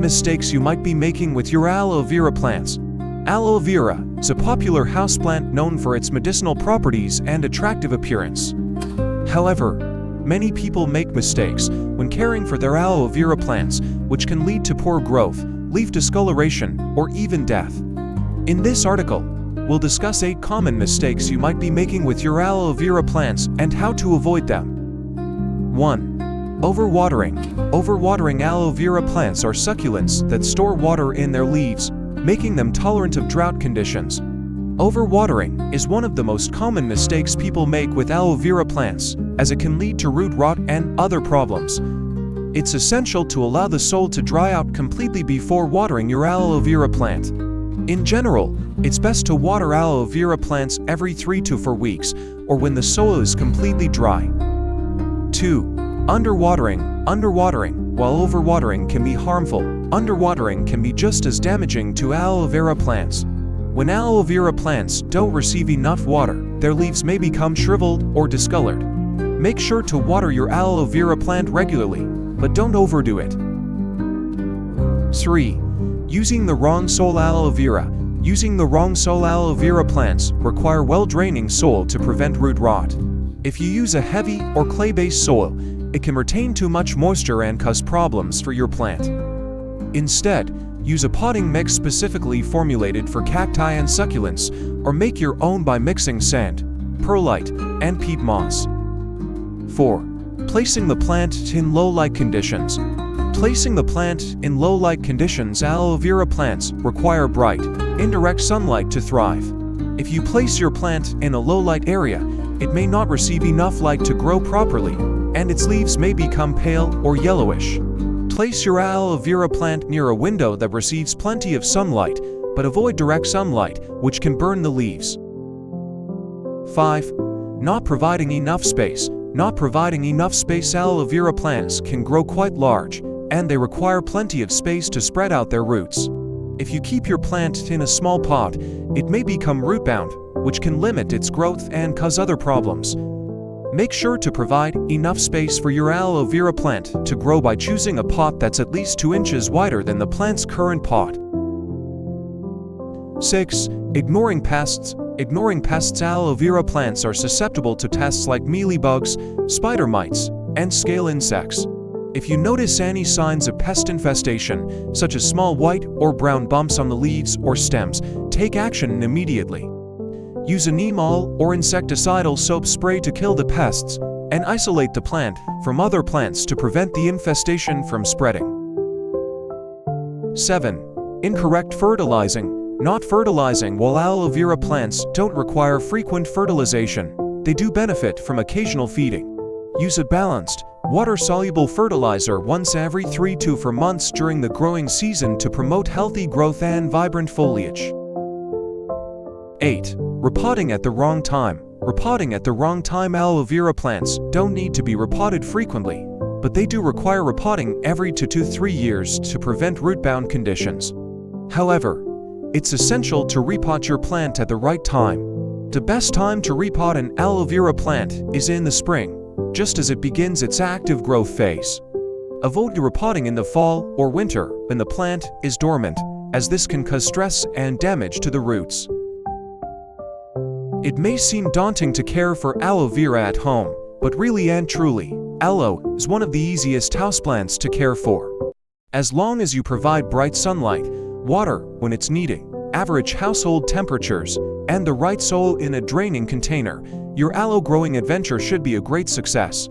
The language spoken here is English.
mistakes you might be making with your aloe vera plants. Aloe vera is a popular houseplant known for its medicinal properties and attractive appearance. However, many people make mistakes when caring for their aloe vera plants, which can lead to poor growth, leaf discoloration, or even death. In this article, we'll discuss 8 common mistakes you might be making with your aloe vera plants and how to avoid them. 1. Overwatering. Overwatering aloe vera plants are succulents that store water in their leaves, making them tolerant of drought conditions. Overwatering is one of the most common mistakes people make with aloe vera plants, as it can lead to root rot and other problems. It's essential to allow the soil to dry out completely before watering your aloe vera plant. In general, it's best to water aloe vera plants every 3 to 4 weeks, or when the soil is completely dry. 2. Underwatering. While overwatering can be harmful, underwatering can be just as damaging to aloe vera plants. When aloe vera plants don't receive enough water, their leaves may become shriveled or discolored. Make sure to water your aloe vera plant regularly, but don't overdo it. 3. Using the wrong soil. Aloe vera. Using the wrong soil. Aloe vera plants require well-draining soil to prevent root rot. If you use a heavy or clay-based soil, it can retain too much moisture and cause problems for your plant. Instead, use a potting mix specifically formulated for cacti and succulents, or make your own by mixing sand, perlite, and peat moss. 4. Placing the plant in low-light conditions. Placing the plant in low-light conditions. Aloe vera plants require bright, indirect sunlight to thrive. If you place your plant in a low-light area, it may not receive enough light to grow properly, and its leaves may become pale or yellowish. Place your aloe vera plant near a window that receives plenty of sunlight, but avoid direct sunlight, which can burn the leaves. 5. Not providing enough space. Not providing enough space. Aloe vera plants can grow quite large, and they require plenty of space to spread out their roots. If you keep your plant in a small pot, it may become root-bound, which can limit its growth and cause other problems. Make sure to provide enough space for your aloe vera plant to grow by choosing a pot that's at least 2 inches wider than the plant's current pot. 6. Ignoring pests. Ignoring pests. Aloe vera plants are susceptible to pests like mealybugs, spider mites, and scale insects. If you notice any signs of pest infestation, such as small white or brown bumps on the leaves or stems, take action immediately. Use a neem oil or insecticidal soap spray to kill the pests, and isolate the plant from other plants to prevent the infestation from spreading. 7. Incorrect fertilizing. Not fertilizing. While aloe vera plants don't require frequent fertilization, they do benefit from occasional feeding. Use a balanced, water-soluble fertilizer once every 3 to 4 months during the growing season to promote healthy growth and vibrant foliage. 8. Repotting at the wrong time. Repotting at the wrong time. Aloe vera plants don't need to be repotted frequently, but they do require repotting every 2 to 3 years to prevent root-bound conditions. However, it's essential to repot your plant at the right time. The best time to repot an aloe vera plant is in the spring, just as it begins its active growth phase. Avoid repotting in the fall or winter when the plant is dormant, as this can cause stress and damage to the roots. It may seem daunting to care for aloe vera at home, but really and truly, aloe is one of the easiest houseplants to care for. As long as you provide bright sunlight, water when it's needed, average household temperatures, and the right soil in a draining container, your aloe growing adventure should be a great success.